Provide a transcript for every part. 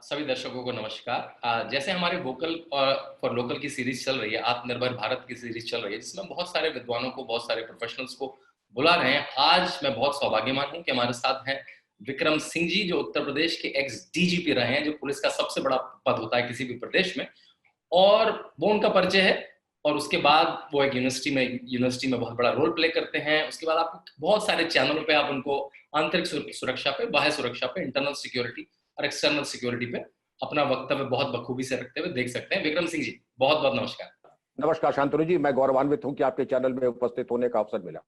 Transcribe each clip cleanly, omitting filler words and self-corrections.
सभी दर्शकों को नमस्कार। जैसे हमारे वोकल फॉर लोकल की सीरीज चल रही है, आत्मनिर्भर भारत की सीरीज चल रही है, जिसमें बहुत सारे विद्वानों को, बहुत सारे प्रोफेशनल्स को बुला रहे हैं। आज मैं बहुत सौभाग्यवान हूं कि हमारे साथ हैं विक्रम सिंह जी, जो उत्तर प्रदेश के एक्स डीजीपी रहे हैं, जो पुलिस का सबसे बड़ा पद होता है किसी भी प्रदेश में। और वो उनका परिचय है। और उसके बाद वो एक यूनिवर्सिटी में बहुत बड़ा रोल प्ले करते हैं। उसके बाद आपको बहुत सारे चैनलों पे आप उनको आंतरिक सुरक्षा पे, बाह्य सुरक्षा पे, इंटरनल सिक्योरिटी और एक्सटर्नल सिक्योरिटी पे अपना वक्तव्य बहुत बखूबी से रखते हुए देख सकते हैं। विक्रम सिंह जी, बहुत बहुत नमस्कार। नमस्कार शांतनु जी, मैं गौरवान्वित हूं कि आपके चैनल में उपस्थित होने का अवसर मिला।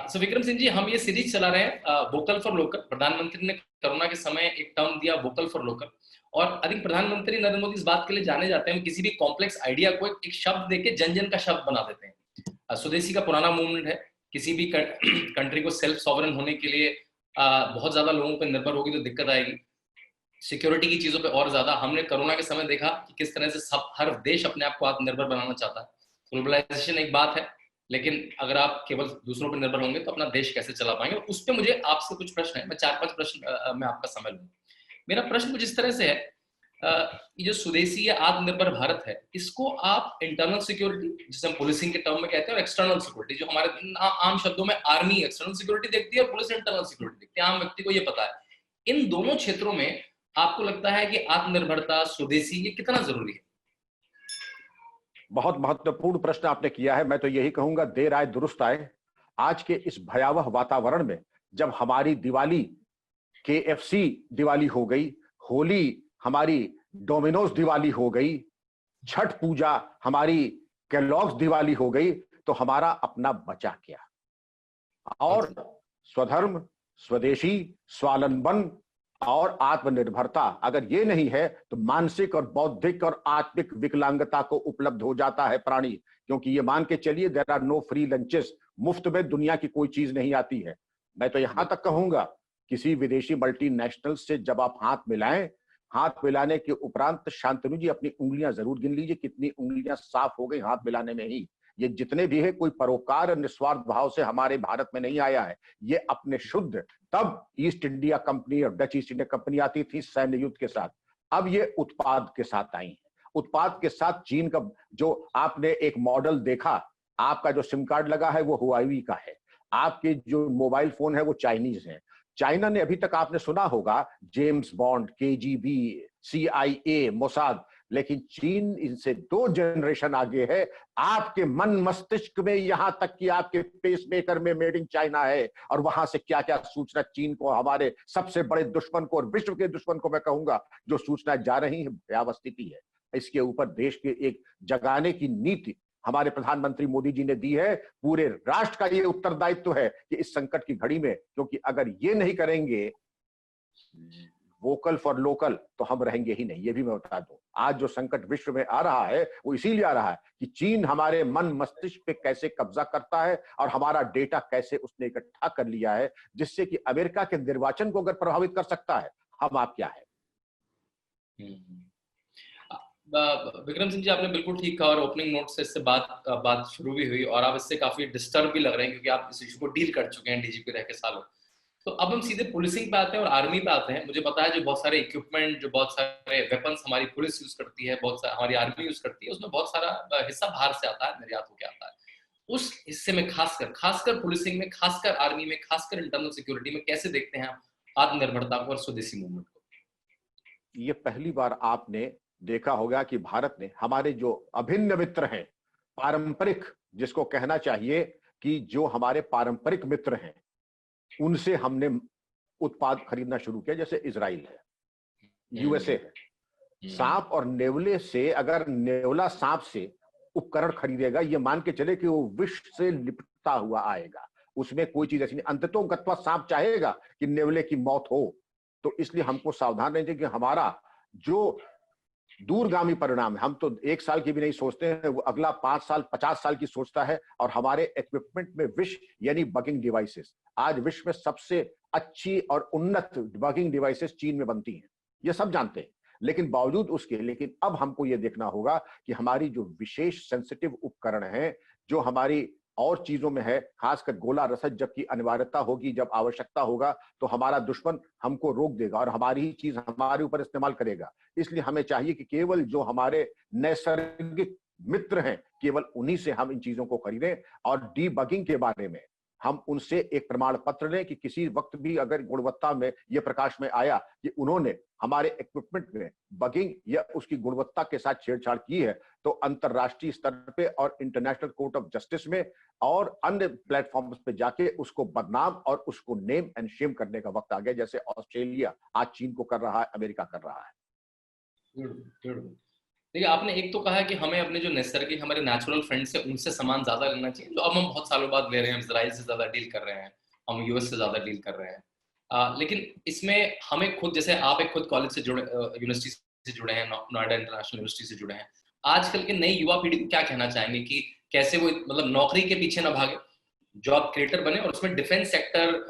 सो विक्रम सिंह जी, हम ये सीरीज चला रहे हैं वोकल फॉर लोकल। प्रधानमंत्री ने कोरोना के समय एक टर्म दिया, वोकल फॉर लोकल। और अधिक प्रधानमंत्री नरेंद्र मोदी इस बात के लिए जाने जाते हैं, किसी भी कॉम्प्लेक्स आइडिया को एक शब्द देके जन जन का शब्द बना देते हैं। स्वदेशी का पुराना मूवमेंट है। किसी भी कंट्री को सेल्फ सॉवरन होने के लिए बहुत ज्यादा लोगों पर निर्भर होगी तो दिक्कत आएगी। सिक्योरिटी की चीजों पे और ज्यादा हमने कोरोना के समय देखा कि किस तरह से हर देश अपने आप को आत्मनिर्भर बनाना चाहता है। ग्लोबलाइजेशन एक बात है, लेकिन अगर आप केवल दूसरों पर निर्भर होंगे तो अपना देश कैसे चला पाएंगे। उस पर मुझे आपसे कुछ प्रश्न है। मैं 4-5 प्रश्न में आपका समय लूंगा। मेरा प्रश्न कुछ इस तरह से है, ये जो स्वदेशी या आत्मनिर्भर भारत है, इसको आप इंटरनल सिक्योरिटी, जिसे हम पुलिसिंग के टर्म में कहते हैं, और एक्सटर्नल सिक्योरिटी, जो हमारे आम शब्दों में आर्मी एक्सटर्नल सिक्योरिटी देखती है, पुलिस इंटरनल सिक्योरिटी देखती है, आम व्यक्ति को ये पता है। इन दोनों क्षेत्रों में आपको लगता है कि आत्मनिर्भरता, स्वदेशी, ये कितना जरूरी है? बहुत महत्वपूर्ण प्रश्न आपने किया है। मैं तो यही कहूंगा, देर आए दुरुस्त आए। आज के इस भयावह वातावरण में जब हमारी दिवाली केएफसी दिवाली हो गई, होली हमारी डोमिनोज दिवाली हो गई, छठ पूजा हमारी केलॉग्स दिवाली हो गई, तो हमारा अपना बचा क्या? और स्वधर्म, स्वदेशी, स्वावलंबन और आत्मनिर्भरता अगर ये नहीं है तो मानसिक और बौद्धिक और आत्मिक विकलांगता को उपलब्ध हो जाता है प्राणी। क्योंकि ये मान के चलिए, there are no free lunches. मुफ्त में दुनिया की कोई चीज नहीं आती है। मैं तो यहां तक कहूंगा, किसी विदेशी मल्टीनेशनल से जब आप हाथ मिलाएं, हाथ मिलाने के उपरांत शांतनु जी अपनी उंगलियां जरूर गिन लीजिए, कितनी उंगलियां साफ हो गई हाथ मिलाने में ही। ये जितने भी है, कोई परोपकार और निस्वार्थ भाव से हमारे भारत में नहीं आया है। ये अपने शुद्ध, तब ईस्ट इंडिया कंपनी और डच ईस्ट इंडिया कंपनी आती थी सैन्य युद्ध के साथ, अब ये उत्पाद के साथ आई है। उत्पाद के साथ चीन का जो आपने एक मॉडल देखा, आपका जो सिम कार्ड लगा है वो हुआवी का है, आपके जो मोबाइल फोन है वो चाइनीज है। चाइना ने, अभी तक आपने सुना होगा, James bond, KGB, CIA, Mossad, लेकिन चीन इनसे 2 जनरेशन आगे है। आपके मन मस्तिष्क में, यहां तक कि आपके पेसमेकर में मेड इन चाइना है। और वहां से क्या क्या सूचना चीन को, हमारे सबसे बड़े दुश्मन को और विश्व के दुश्मन को मैं कहूंगा, जो सूचना जा रही है, भयावह स्थिति है। इसके ऊपर देश के एक जगाने की नीति हमारे प्रधानमंत्री मोदी जी ने दी है। पूरे राष्ट्र का ये उत्तरदायित्व है कि इस संकट की घड़ी में, क्योंकि अगर ये नहीं करेंगे वोकल फॉर लोकल, तो हम रहेंगे ही नहीं। ये भी मैं बता दूं, आज जो संकट विश्व में आ रहा है वो इसीलिए आ रहा है कि चीन हमारे मन मस्तिष्क पे कैसे कब्जा करता है और हमारा डेटा कैसे उसने इकट्ठा कर लिया है, जिससे कि अमेरिका के निर्वाचन को अगर प्रभावित कर सकता है, हम आप क्या है। विक्रम सिंह जी, आपने बिल्कुल ठीक कहा। और ओपनिंग नोट से इससे बात शुरू भी हुई, और आप इससे काफी डिस्टर्ब भी लग रहे हैं, क्योंकि आप इस इशू को डील कर चुके हैं डीजीपी रह के सालों। तो अब हम सीधे पुलिसिंग पे आते हैं और आर्मी पे आते हैं। मुझे पता है, जो बहुत सारे इक्विपमेंट, जो बहुत सारे वेपन्स हमारी पुलिस यूज करती है, बहुत सारा हमारी आर्मी यूज करती है, उसमें बहुत सारा हिस्सा बाहर से आता है, निर्यात होकर आता है। उस हिस्से में खासकर पुलिसिंग में, खासकर आर्मी में, खासकर इंटरनल सिक्योरिटी में कैसे देखते हैं आप आत्मनिर्भरता को और स्वदेशी मूवमेंट को? ये पहली बार आपने देखा होगा कि भारत ने, हमारे जो अभिन्न मित्र हैं, पारंपरिक, जिसको कहना चाहिए कि जो हमारे पारंपरिक मित्र हैं, उनसे हमने उत्पाद खरीदना शुरू किया। जैसे इजराइल है, यूएसए है। सांप और नेवले से, अगर नेवला सांप से उपकरण खरीदेगा, ये मान के चले कि वो विष से लिपटता हुआ आएगा, उसमें कोई चीज ऐसी नहीं। अंततोगत्वा सांप चाहेगा कि नेवले की मौत हो। तो इसलिए हमको सावधान रहना चाहिए कि हमारा जो दूरगामी परिणाम है, हम तो 1 साल की भी नहीं सोचते हैं, वो अगला 5 साल 50 साल की सोचता है। और हमारे इक्विपमेंट में विश यानी बगिंग डिवाइसेस, आज विश्व में सबसे अच्छी और उन्नत बगिंग डिवाइसेस चीन में बनती हैं, ये सब जानते हैं। लेकिन बावजूद उसके, लेकिन अब हमको ये देखना होगा कि हमारी जो विशेष सेंसिटिव उपकरण हैं, जो हमारी और चीजों में है, खासकर गोला रसद, जबकि अनिवार्यता होगी, जब आवश्यकता होगा तो हमारा दुश्मन हमको रोक देगा और हमारी ही चीज हमारे ऊपर इस्तेमाल करेगा। इसलिए हमें चाहिए कि केवल जो हमारे नैसर्गिक मित्र हैं, केवल उन्हीं से हम इन चीजों को खरीदें। और डीबगिंग के बारे में हम उनसे एक प्रमाण पत्र लें कि किसी वक्त भी अगर गुणवत्ता में यह प्रकाश में आया कि उन्होंने हमारे इक्विपमेंट में बगिंग या उसकी गुणवत्ता के साथ छेड़छाड़ की है, तो अंतरराष्ट्रीय स्तर पे और इंटरनेशनल कोर्ट ऑफ जस्टिस में और अन्य प्लेटफॉर्म्स पे जाके उसको बदनाम और उसको नेम एंड शेम करने का वक्त आ गया, जैसे ऑस्ट्रेलिया आज चीन को कर रहा है, अमेरिका कर रहा है। देखिए, आपने एक तो कहा कि हमें अपने जो नैसर्गिक हमारे नेचुरल फ्रेंड्स हैं उनसे सामान ज्यादा लेना चाहिए, जो अब हम बहुत सालों बाद ले रहे हैं। इजराइल से ज्यादा डील कर रहे हैं, हम यूएस से ज्यादा डील कर रहे हैं। लेकिन इसमें हमें खुद, जैसे आप एक खुद कॉलेज से जुड़े, यूनिवर्सिटी से जुड़े हैं, नोएडा इंटरनेशनल यूनिवर्सिटी से जुड़े हैं, आजकल के नई युवा पीढ़ी को क्या कहना चाहेंगे कि कैसे वो मतलब नौकरी के पीछे ना भागे, जॉब क्रिएटर बने और उसमें defence sector,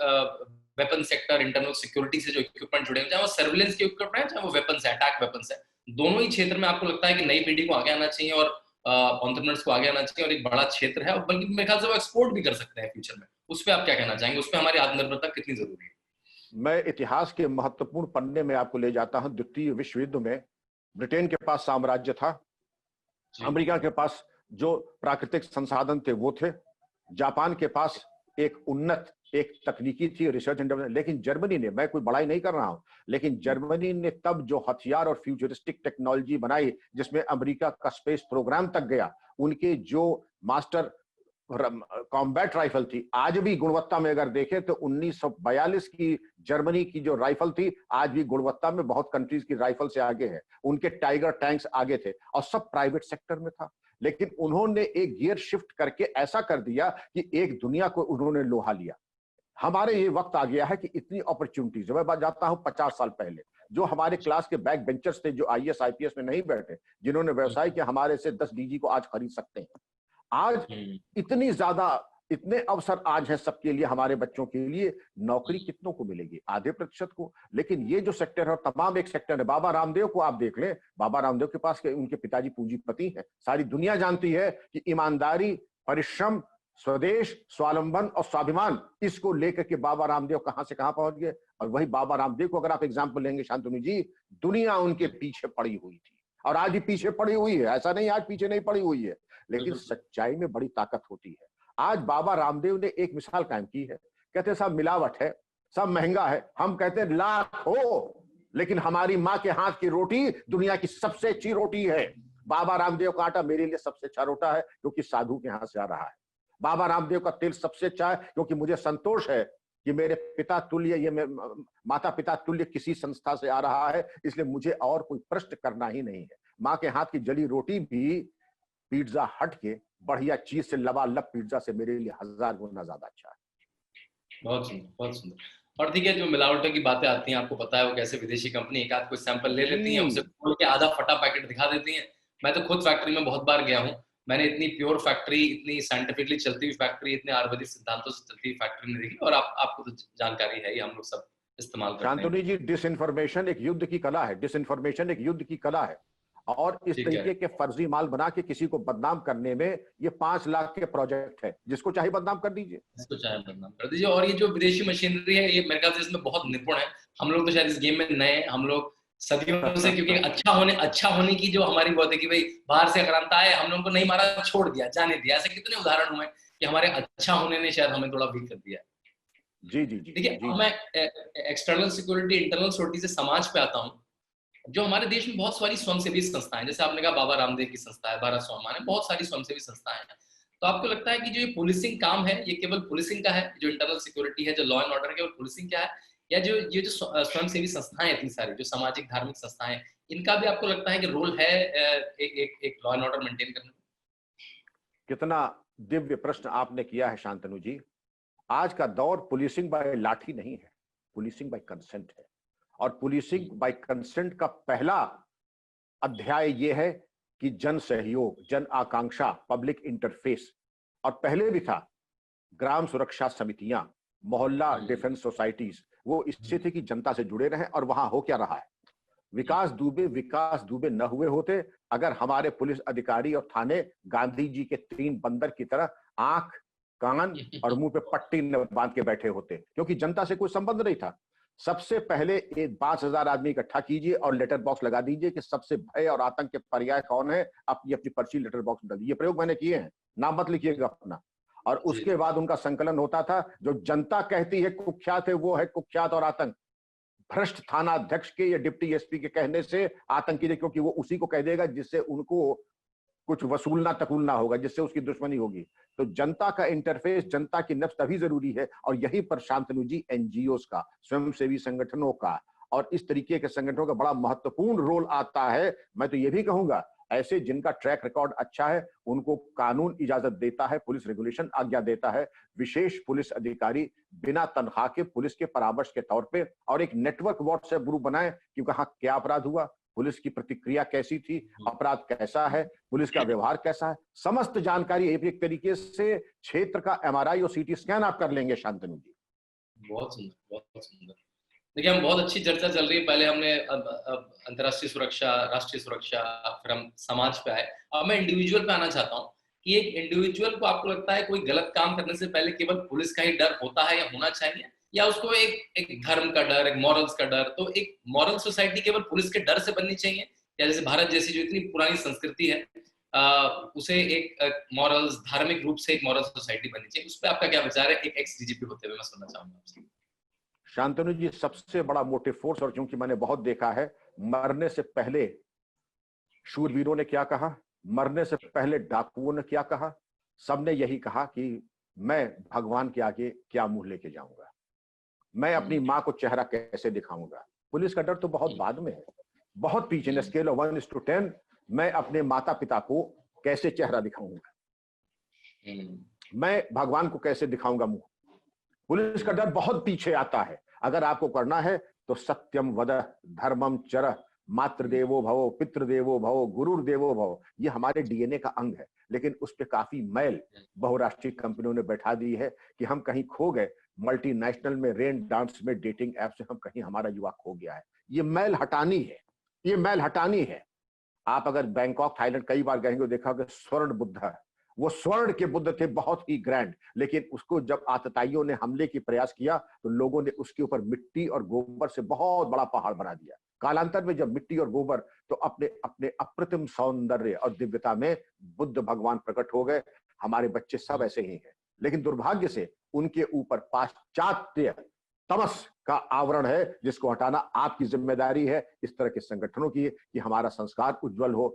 weapon sector, internal security से जो इक्विपमेंट जुड़े हैं, चाहे वो सर्विलेंस के इक्विपमेंट है, चाहे वो वेपन्स है, अटैक वेपन्स है, दोनों ही क्षेत्र में आपको लगता है कि नई पीढ़ी को आगे आना चाहिए और एंटरप्रेन्योर्स को आगे आना चाहिए, और एक बड़ा क्षेत्र है, और बल्कि मेरे ख्याल से वो एक्सपोर्ट भी कर सकते हैं फ्यूचर में। उस पर आप क्या कहना चाहेंगे? उस पर हमारी आत्मनिर्भरता कितनी जरूरी है? मैं इतिहास के महत्वपूर्ण पन्ने में आपको ले जाता हूं। द्वितीय विश्व युद्ध में ब्रिटेन के पास साम्राज्य था, अमेरिका के पास जो प्राकृतिक संसाधन थे वो थे, जापान के पास एक उन्नत एक तकनीकी थी, रिसर्च एंड डेवलपमेंट। लेकिन जर्मनी ने, मैं कोई बड़ाई नहीं कर रहा हूं, लेकिन जर्मनी ने तब जो हथियार और फ्यूचरिस्टिक टेक्नोलॉजी बनाई, जिसमें अमेरिका का स्पेस प्रोग्राम तक गया, उनके जो मास्टर कॉम्बैट राइफल थी, आज भी गुणवत्ता में अगर देखें तो 1942 की जर्मनी की जो राइफल थी, आज भी गुणवत्ता में बहुत कंट्रीज की राइफल से आगे है। उनके टाइगर टैंक्स आगे थे और सब प्राइवेट सेक्टर में था। लेकिन उन्होंने एक गियर शिफ्ट करके ऐसा कर दिया कि एक दुनिया को उन्होंने लोहा लिया। हमारे ये वक्त आ गया है कि इतनी अपॉर्चुनिटीज, मैं बात जाता हूं 50 साल पहले, जो हमारे क्लास के बैक बेंचर्स थे, जो आईएएस आईपीएस में नहीं बैठे, जिन्होंने व्यवसाय किया, हमारे से 10 डीजी को आज खरीद सकते हैं। आज इतनी ज्यादा, इतने अवसर आज है सबके लिए, हमारे बच्चों के लिए। नौकरी कितनों को मिलेगी? आधे प्रतिशत को। लेकिन ये जो सेक्टर है, तमाम एक सेक्टर है। बाबा रामदेव को आप देख लें, बाबा रामदेव के पास उनके पिताजी पूंजीपति हैं। सारी दुनिया जानती है कि ईमानदारी, परिश्रम, स्वदेश, स्वावलंबन और स्वाभिमान, इसको लेकर के बाबा रामदेव कहां से कहां पहुंच गए। और वही बाबा रामदेव को अगर आप एग्जाम्पल लेंगे शांतनु जी, दुनिया उनके पीछे पड़ी हुई थी और आज भी पीछे पड़ी हुई है। ऐसा नहीं आज पीछे नहीं पड़ी हुई है, लेकिन सच्चाई में बड़ी ताकत होती है। आज बाबा रामदेव ने एक मिसाल कायम की है। कहते हैं सब मिलावट है, सब महंगा है। हम कहते हैं लाख हो, लेकिन हमारी माँ के हाथ की रोटी दुनिया की सबसे अच्छी रोटी है। बाबा रामदेव का आटा मेरे लिए सबसे अच्छा रोटा है, क्योंकि साधु के हाथ से आ रहा है। बाबा रामदेव का तेल सबसे अच्छा है, क्योंकि मुझे संतोष है कि मेरे पिता तुल्य, ये माता पिता तुल्य किसी संस्था से आ रहा है, इसलिए मुझे और कोई प्रश्न करना ही नहीं है। माँ के हाथ की जली रोटी भी पिज्जा हट के बढ़िया चीज से, लबालब पिज्जा से मेरे लिए 1000 गुना ज्यादा अच्छा है। बहुत सुंदर, बहुत सुंदर। और ठीक है, जो मिलावटों की बातें आती हैं, आपको पता है वो कैसे विदेशी कंपनी एक आध कोई सैंपल ले लेती हैं, उसे खोल के आधा फटा पैकेट दिखा देती हैं। मैं तो खुद फैक्ट्री में बहुत बार गया हूँ, मैंने इतनी प्योर फैक्ट्री, इतनी साइंटिफिकली चलती हुई फैक्ट्री, इतने आयुर्वेदिक सिद्धांतों से चलती हुई फैक्ट्री नहीं देखी। और आपको तो जानकारी है ही, हम लोग सब इस्तेमाल करते हैं। शांतनु जी, डिसइंफॉर्मेशन एक युद्ध की कला है। डिसइंफॉर्मेशन एक युद्ध की कला है, और इस तरीके के फर्जी माल बना के किसी को बदनाम करने में ये 5 लाख के प्रोजेक्ट है। जिसको चाहे बदनाम कर दीजिए, जिसको चाहे बदनाम कर दीजिए। और ये जो विदेशी मशीनरी है, ये मेरे ख्याल से इसमें बहुत निपुण है। हम लोग तो शायद इस गेम में नए, हम लोग सदियों से, क्योंकि अच्छा होने की जो हमारी बात है कि भाई बाहर से आक्रांता है, हमने उनको नहीं मारा, छोड़ दिया, जाने दिया। ऐसे कितने उदाहरण हुए कि हमारे अच्छा होने ने शायद हमें थोड़ा वीक कर दिया। जी जी जी। देखिए, मैं एक्सटर्नल सिक्योरिटी, इंटरनल सिक्योरिटी से समाज पे आता हूँ। जो हमारे देश में बहुत सारी स्वयंसेवी संस्थाएं, जैसे आपने कहा बाबा रामदेव की संस्था है, भारत स्वाभिमान है, बहुत सारी स्वयंसेवी संस्थाएं हैं। तो आपको लगता है कि जो ये पुलिसिंग काम है, ये केवल पुलिसिंग का है? जो इंटरनल सिक्योरिटी है, जो लॉ एंड ऑर्डर है, केवल पुलिसिंग क्या है? या जो ये जो स्वयंसेवी संस्थाएं इतनी सारी, जो सामाजिक धार्मिक संस्थाएं, इनका भी आपको लगता है कि रोल है एक लॉ एंड ऑर्डर मेंटेन करने में? कितना दिव्य प्रश्न आपने किया है शांतनु जी। आज का दौर पुलिसिंग बाय लाठी नहीं है, पुलिसिंग बाय कंसेंट है। और पुलिसिंग बाय कंसेंट का पहला अध्याय यह है कि जन सहयोग, जन आकांक्षा, पब्लिक इंटरफेस। और पहले भी था ग्राम सुरक्षा समितियां, मोहल्ला डिफेंस सोसाइटीज, वो इससे थे कि जनता से जुड़े रहें। और वहां हो क्या रहा है? विकास दुबे न हुए होते अगर हमारे पुलिस अधिकारी और थाने गांधी जी के 3 बंदर की तरह आंख कान और मुंह पे पट्टी न बांध के बैठे होते, क्योंकि जनता से कोई संबंध नहीं था। सबसे पहले 5,000 आदमी इकट्ठा कीजिए और लेटर बॉक्स लगा दीजिए कि सबसे भय और आतंक के पर्याय कौन है, अपनी अपनी पर्ची लेटर बॉक्स में डालिए। ये प्रयोग मैंने किए हैं, नाम मत लिखिएगा अपना। और उसके बाद उनका संकलन होता था। जो जनता कहती है कुख्यात है, वो है कुख्यात और आतंक। भ्रष्ट थाना अध्यक्ष के या डिप्टी एसपी के कहने से आतंकी है, क्योंकि वो उसी को कह देगा जिससे उनको कुछ वसूलना तकुलना होगा, जिससे उसकी दुश्मनी होगी। तो जनता का इंटरफेस, जनता की नब्ज तभी जरूरी है। और यहीं पर शांतनु जी एनजीओस का, स्वयंसेवी संगठनों का और इस तरीके के संगठनों का बड़ा महत्वपूर्ण रोल आता है। मैं तो ये भी कहूंगा, ऐसे जिनका ट्रैक रिकॉर्ड अच्छा है उनको कानून इजाजत देता है, पुलिस रेगुलेशन आज्ञा देता है, विशेष पुलिस अधिकारी बिना तनख्वाह के पुलिस के परामर्श के तौर पे, और एक नेटवर्क व्हाट्सएप ग्रुप बनाए कि कहाँ क्या अपराध हुआ, पुलिस की प्रतिक्रिया कैसी थी, अपराध कैसा है, पुलिस का व्यवहार कैसा है, समस्त जानकारी एक तरीके से क्षेत्र का एमआरआई और सीटी स्कैन आप कर लेंगे शांतनु जी। बहुत सुंदर, बहुत सुंदर। देखिए, हम बहुत अच्छी चर्चा चल रही है। पहले हमने अंतर्राष्ट्रीय सुरक्षा, राष्ट्रीय सुरक्षा, फिर हम समाज पे आए। अब मैं इंडिविजुअल पे आना चाहता हूँ कि एक इंडिविजुअल को आपको लगता है कोई गलत काम करने से पहले केवल पुलिस का ही डर होता है या होना चाहिए, या उसको एक धर्म का डर, एक मॉरल्स का डर, तो एक मॉरल सोसाइटी केवल पुलिस के डर से बननी चाहिए, या जैसे भारत जैसी जो इतनी पुरानी संस्कृति है उसे एक मॉरल्स, धार्मिक रूप से एक मॉरल सोसाइटी बननी चाहिए? उस पर आपका क्या विचार है, एक एक्स डीजीपी होते हुए मैं सुनना चाहूंगा आपसे। शांतनु जी, सबसे बड़ा मोटिव फोर्स, और क्योंकि मैंने बहुत देखा है, मरने से पहले शूरवीरों ने क्या कहा, मरने से पहले डाकुओं ने क्या कहा, सबने यही कहा कि मैं भगवान के आगे क्या मुंह लेके जाऊंगा, मैं अपनी माँ को चेहरा कैसे दिखाऊंगा। पुलिस का डर तो बहुत बाद में है, बहुत पीछे, स्केल ऑफ 1 to 10 मैं अपने माता पिता को कैसे चेहरा दिखाऊंगा, मैं भगवान को कैसे दिखाऊंगा मुंह। पुलिस का डर बहुत पीछे आता है। अगर आपको करना है तो सत्यम वद, धर्मम चर, मातृदेवो भवो, पितृदेवो भवो, गुरुर्देवो भवो, ये हमारे डीएनए का अंग है। लेकिन उस पे काफी मैल बहुराष्ट्रीय कंपनियों ने बैठा दी है कि हम कहीं खो गए, मल्टीनेशनल में, रेन डांस में, डेटिंग ऐप से हम कहीं, हमारा युवा खो गया है। ये मैल हटानी है, ये मैल हटानी है। आप अगर बैंकॉक, थाईलैंड कई बार गएंगे, देखा कि स्वर्ण बुद्ध है, वो स्वर्ण के बुद्ध थे, बहुत ही ग्रैंड। लेकिन उसको जब आतताइयों ने हमले की प्रयास किया तो लोगों ने उसके ऊपर मिट्टी और गोबर से बहुत बड़ा पहाड़ बना दिया। कालांतर में जब मिट्टी और गोबर, तो अपने अपने अप्रतिम सौंदर्य और दिव्यता में बुद्ध भगवान प्रकट हो गए। हमारे बच्चे सब ऐसे ही हैं, लेकिन दुर्भाग्य से उनके ऊपर पाश्चात्य तमस का आवरण है, जिसको हटाना आपकी जिम्मेदारी है, इस तरह के संगठनों की, कि हमारा संस्कार उज्जवल हो।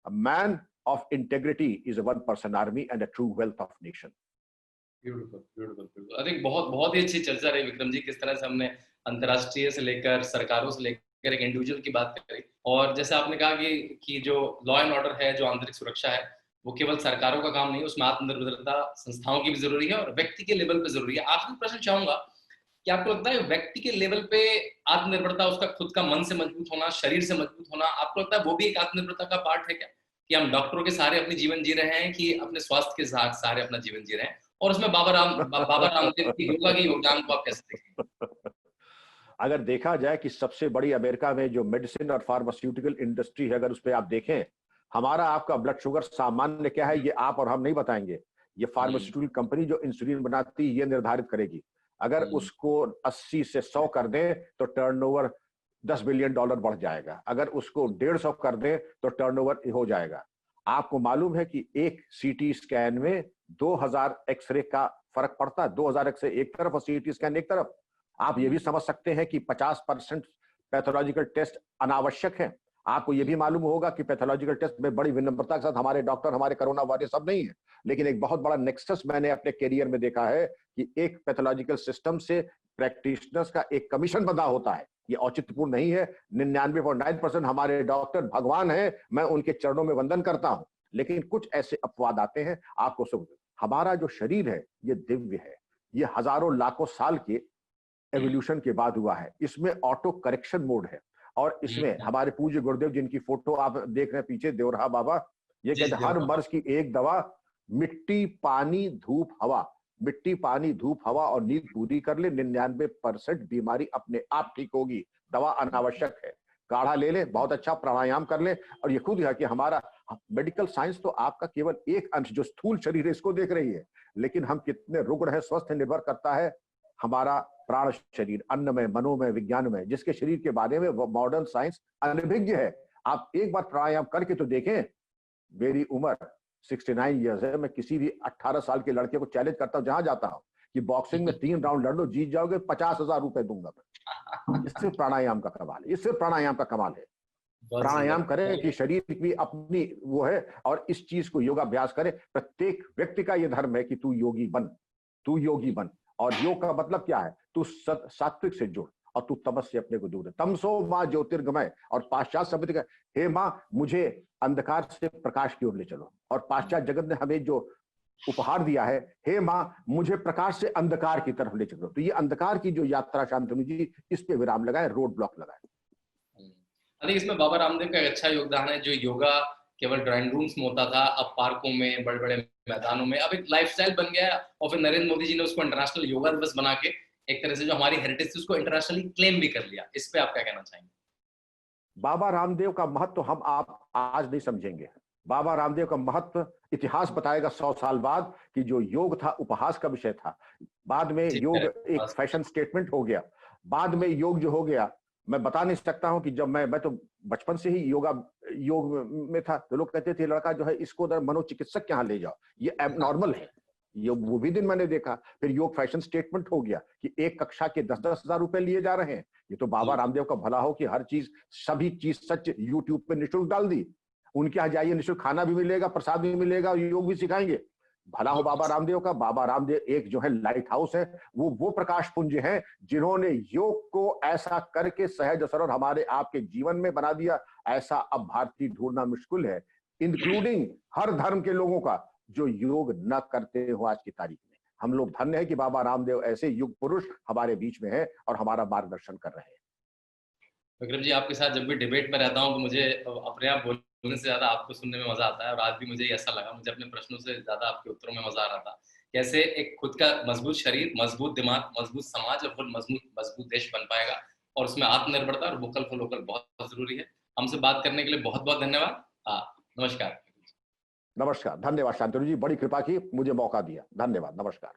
A man of integrity is a one-person army and a true wealth of nation. Beautiful, beautiful, beautiful. I think बहुत ही अच्छी चर्चा रही विक्रम जी, किस तरह से हमने अंतर्राष्ट्रीय से लेकर सरकारों से लेकर एक इंडिविजुअल की बात करी। और जैसे आपने कहा कि जो लॉ एंड ऑर्डर है, जो आंतरिक सुरक्षा है, वो केवल सरकारों का काम नहीं, उसमें आत्मनिर्भरता संस्थाओं की भी जरूरी है और व्यक्ति के लेवल पे जरूरी है। आखिरी प्रश्न चाहूंगा कि आपको लगता है व्यक्ति के लेवल पे आत्मनिर्भरता, उसका खुद का मन से मजबूत होना, शरीर से मजबूत होना, आपको लगता है वो भी एक आत्मनिर्भरता का पार्ट है क्या? कि हम डॉक्टरों के सहारे अपने जीवन जी रहे हैं, कि अपने स्वास्थ्य के सहारे अपना जीवन जी रहे हैं? और उसमें बाबा रामदेव की योगा के योगदान को आप कैसे देखेंगे? अगर देखा जाए कि सबसे बड़ी अमेरिका में जो मेडिसिन और फार्मास्यूटिकल इंडस्ट्री है, अगर उस पर आप देखें, हमारा आपका ब्लड शुगर सामान्य क्या है ये आप और हम नहीं बताएंगे। ये फार्मास्यूटिकल कंपनी जो इंसुलिन बनाती है ये निर्धारित करेगी। अगर उसको 80 से 100 कर दें तो टर्नओवर $10 बिलियन बढ़ जाएगा। अगर उसको 150 कर दें तो टर्नओवर हो जाएगा। आपको मालूम है कि एक सीटी स्कैन में 2000 एक्सरे का फर्क पड़ता है। 2000 एक्सरे एक तरफ और सीटी स्कैन एक तरफ। आप ये भी समझ सकते हैं कि 50% पैथोलॉजिकल टेस्ट अनावश्यक है। आपको ये भी मालूम होगा कि पैथोलॉजिकल टेस्ट में बड़ी विनम्रता के साथ हमारे डॉक्टर, हमारे कोरोना वॉरियर सब नहीं है, लेकिन एक बहुत बड़ा नेक्सस मैंने अपने करियर में देखा है कि एक पैथोलॉजिकल सिस्टम से प्रैक्टिशनर्स का एक कमीशन बंधा होता है। ये औचित्यपूर्ण नहीं है। 99.9% हमारे डॉक्टर भगवान हैं, मैं उनके चरणों में वंदन करता हूं। लेकिन कुछ ऐसे अपवाद आते हैं, आपको सब। हमारा जो शरीर है ये दिव्य है, ये हजारों लाखों साल के एवोल्यूशन के बाद हुआ है। इसमें ऑटो करेक्शन मोड है, और इसमें हमारे पूज्य गुरुदेव जिनकी फोटो आप देख रहे हैं पीछे, देवरहा बाबा, ये कहते हैं हर मर्ज की एक दवा, मिट्टी, पानी, धूप, हवा। मिट्टी, पानी, धूप, हवा और नींद पूरी कर ले, 99% बीमारी अपने आप ठीक होगी। दवा अनावश्यक है। काढ़ा ले ले, बहुत अच्छा प्राणायाम कर ले। और ये खुद है कि हमारा मेडिकल साइंस तो आपका केवल एक अंश जो स्थूल शरीर है इसको देख रही है, लेकिन हम कितने रुग्ण है, स्वस्थ है, निर्भर करता है हमारा प्राण शरीर, अन्नमय, मनोमय, विज्ञानमय, जिसके शरीर के बारे में मॉडर्न साइंस अनभिज्ञ है। आप एक बार प्राणायाम करके तो देखें। मेरी उम्र 69 ईयर्स है, मैं किसी भी 18 साल के लड़के को चैलेंज करता हूं जहां जाता हूं कि बॉक्सिंग में 3 राउंड लड़ लो, जीत जाओगे, 50,000 रुपए दूंगा मैं। इससे प्राणायाम का कमाल है, इससे प्राणायाम का कमाल है। बहुत प्राणायाम सुंदर। करें कि शरीर की अपनी वो है, और इस चीज को योगाभ्यास करें। प्रत्येक व्यक्ति का ये धर्म है कि तू योगी बन, तू योगी बन। और योग का मतलब क्या है? तू सात्विक से जुड़ और तू तमस से अपने को दूर है। तमसो मां ज्योतिर्गमय। और पाश्चात्य सभ्यता का, हे मां मुझे अंधकार से प्रकाश की ओर ले चलो। और पाश्चात्य जगत ने हमें जो उपहार दिया है, हे मां मुझे प्रकाश से अंधकार की तरफ ले चलो। तो ये अंधकार की जो यात्रा, शांतनु जी, इस पे विराम लगाए, रोड ब्लॉक लगाए। आई थिंक इसमें बाबा रामदेव का एक अच्छा योगदान है। जो योगा केवल ड्राइंग रूम्स में होता था, अब पार्कों में, बड़े बड़े मैदानों में अब एक लाइफस्टाइल बन गया है। और फिर नरेंद्र मोदी जी ने उसको इंटरनेशनल योगा दिवस बना के एक तरह से जो हमारी हेरिटेज थी उसको इंटरनेशनली क्लेम भी कर लिया। इस पे आप क्या कहना चाहेंगे? बाबा रामदेव का महत्व तो हम आप आज नहीं समझेंगे। बाबा रामदेव का महत्व इतिहास बताएगा 100 साल बाद कि जो योग था उपहास का विषय था। बाद में ठीक योग है। एक फैशन स्टेटमेंट हो गया। बाद में योग जो हो गया, मैं बता नहीं सकता हूं कि जब मैं तो बचपन से ही योग में था, तो लोग कहते थे लड़का जो है इसको मनोचिकित्सक के यहाँ ले जाओ, ये एबनॉर्मल है। ये वो भी दिन मैंने देखा। फिर योग फैशन स्टेटमेंट हो गया कि एक कक्षा के 10-10 हजार रुपए लिए जा रहे हैं। ये तो बाबा रामदेव का भला हो कि हर चीज, सभी चीज सच यूट्यूब पे निःशुल्क डाल दी। उनके यहाँ जाइए, निःशुल्क खाना भी मिलेगा, प्रसाद भी मिलेगा, योग भी सिखाएंगे। भला हो बाबा रामदेव का। बाबा रामदेव एक जो है लाइट हाउस है, वो प्रकाश पुंज है जिन्होंने योग को ऐसा करके सहज सरल हमारे आपके जीवन में बना दिया। ऐसा अब भारतीय ढूंढना मुश्किल है, इंक्लूडिंग हर धर्म के लोगों का, जो योग न करते हो आज की तारीख में। हम लोग धन्य है कि बाबा रामदेव ऐसे युग पुरुष हमारे बीच में है और हमारा मार्गदर्शन कर रहे हैं। विक्रम जी, आपके साथ जब भी डिबेट में रहता हूँ तो मुझे अपने आप बोलने से ज्यादा आपको सुनने में मजा आता है। और आज भी मुझे ऐसा लगा, मुझे अपने प्रश्नों से ज्यादा आपके उत्तरों में मजा आ रहा था। कैसे एक खुद का मजबूत शरीर, मजबूत दिमाग, मजबूत समाज और फिर मजबूत देश बन पाएगा। और उसमें आत्मनिर्भरता और वोकल फॉर लोकल बहुत जरूरी है। हमसे बात करने के लिए बहुत बहुत धन्यवाद। नमस्कार। नमस्कार, धन्यवाद शांतनु जी, बड़ी कृपा की, मुझे मौका दिया। धन्यवाद, नमस्कार।